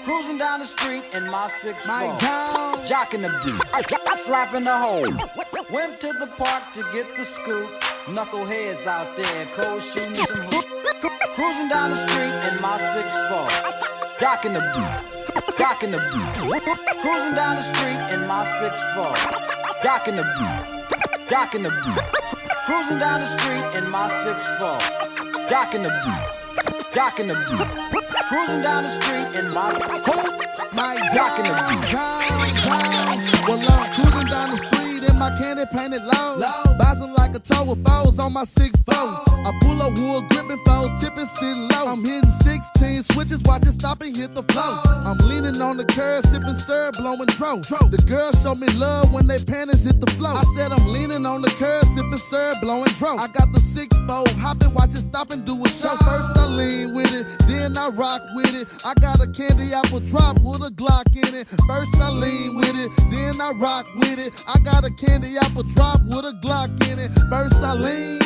Cruising down the street in my 6'4", jocking the beat, slapping the hole. Went to the park to get the scoop. Knuckleheads out there, cold shooting some hoops. Cruising down the street in my 6'4", jocking the beat, jocking the beat. Cruising down the street in my 6'4", jocking the beat, jocking the beat. Cruising down the street in my 6'4", jocking the beat, jocking the beat. Cruising down the street in my jocking the beat. Well, I'm cruising down the street in my candy painted low. Bouncing like a toe with foes on my 6'4". I pull up wood, gripping foes, tipping, sitting low. I'm hitting 16 switches, watch it stop and hit the flow. I'm leaning on the curb, sipping syrup, blowing dro. The girls show me love when they panties hit the flow. I said I'm leaning on the curb, sipping syrup, blowing dro. I got the 6'4", hopping, watch it stop and do a show. First I lean with it, then I rock with it. I got a candy apple drop with a Glock in it. First I lean with it, then I rock with it. I got a candy apple drop with a Glock in it. First I lean,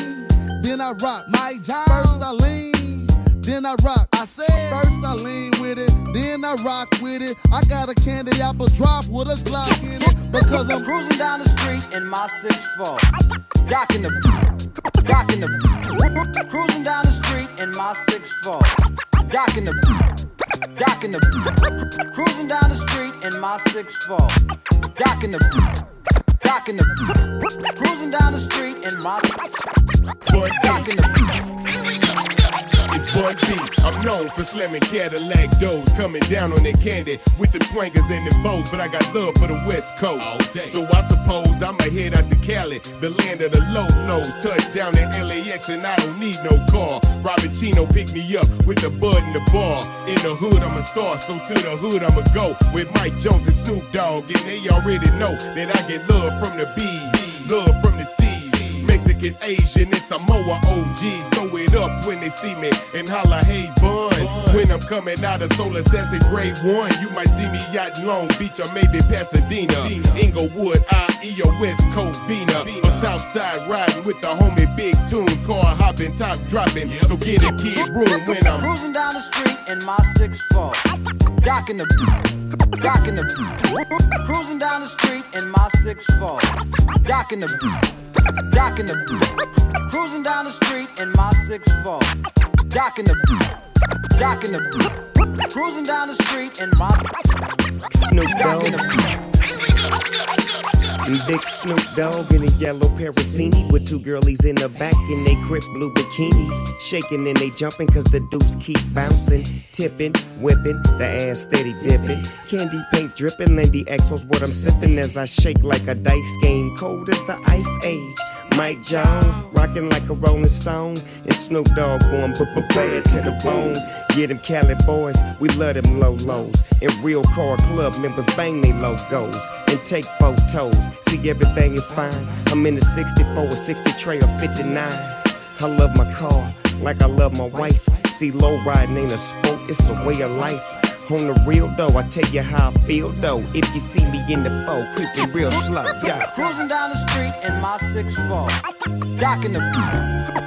then I rock. My job. First I lean, then I rock. I said first I lean with it, then I rock with it. I got a candy apple drop with a Glock in it. Because I'm cruising down the street in my 6'4", jocking the beat, jocking the beat. Cruising down the street in my 6'4", jocking the beat, jocking the beat. Cruising down the street in my 6'4", jocking the beat, jocking the beat. Cruising down the street in my jocking the beat. It's Bun B. I'm known for slamming Cadillac doors, coming down on that candy with the swangers and the bows. But I got love for the West Coast. All day. So I suppose I'ma head out to Cali, the land of the low lows. Touch down in LAX and I don't need no car. Robert Chino picked me up with the bud and the bar. In the hood I'm a star, so to the hood I'ma go with Mike Jones and Snoop Dogg. And they already know that I get love from the B, love from the C. Mexican, Asian, and Samoa OGs throw it up when they see me and holla, hey, Bun. When I'm coming out of Solar Sassy Grade 1, you might see me out in Long Beach or maybe Pasadena, Inglewood, IE or West Covina, or Southside riding with the homie Big Tune, car hopping, top dropping. So get a kid room when I'm cruising down the street in my 6'4", jocking the beat, jocking the beat. Cruising down the street in my 6'4", jocking the beat. Jocking the beat. Cruising down the street in my 6'4", jocking the beat, jocking the beat. Cruising down the street in my Snoop jocking Dogg. the beat. Big Snoop Dogg in a yellow Parasini with two girlies in the back in they crip blue bikinis, shaking and they jumping cause the deuce keep bouncing, tipping, whipping, the ass steady dipping, candy paint dripping, Lindy Exo's what I'm sipping as I shake like a dice game, cold as the ice age. Mike Jones, rockin' like a Rolling Stone, and Snoop Dogg going bad to the bone. Yeah, them Cali boys, we love them low lows. And real car club members bang they logos and take photos. See, everything is fine. I'm in the 64, 60 tray or 59. I love my car like I love my wife. See, low riding ain't a sport, it's a way of life. On the real though, I tell you how I feel though. If you see me in the foe, creeping real slow, yeah. Cruising down the street in my 6'4", jocking the beat,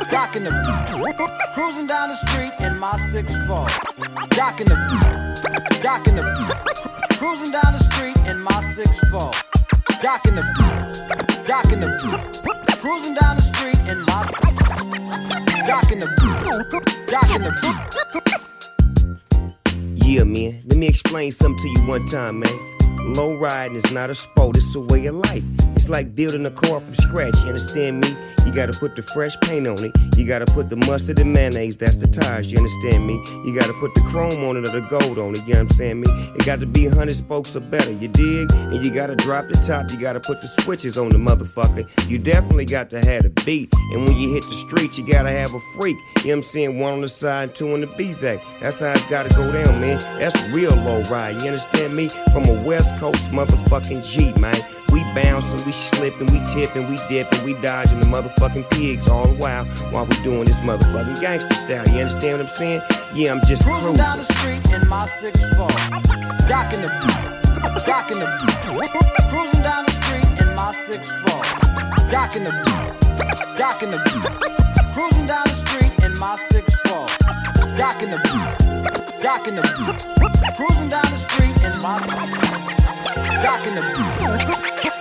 jocking the beat. Cruising down the street in my 6'4", jocking the beat, jocking the beat. Cruising down the street in my 6'4", jocking the beat, jocking the beat. Cruising down the street in my jocking the beat, jocking the beat. Yeah, man, let me explain something to you one time, man. Low riding is not a sport, it's a way of life. It's like building a car from scratch, you understand me? You gotta put the fresh paint on it. You gotta put the mustard and mayonnaise, that's the tires, you understand me? You gotta put the chrome on it or the gold on it, you understand me? It got to be 100 spokes or better, you dig? And you gotta drop the top, you gotta put the switches on the motherfucker. You definitely got to have the beat. And when you hit the streets, you gotta have a freak. You know what I'm saying? One on the side, two on the B-Zack. That's how it's gotta go down, man. That's real low ride, you understand me? From a West Coast motherfucking G, man. We bouncing, we slipping, we tipping, we dipping, we dodging the motherfucking pigs all the while we doing this motherfucking gangster style. You understand what I'm saying? Yeah, I'm just cruising down the street in my 6'4", jocking the beat, jocking the beat. Cruising down the street in my 6'4", jocking the beat, jocking the beat. Cruising down the street in my 6'4", Jocking the beat, jocking the beat. Cruising down the street in my jocking the beat.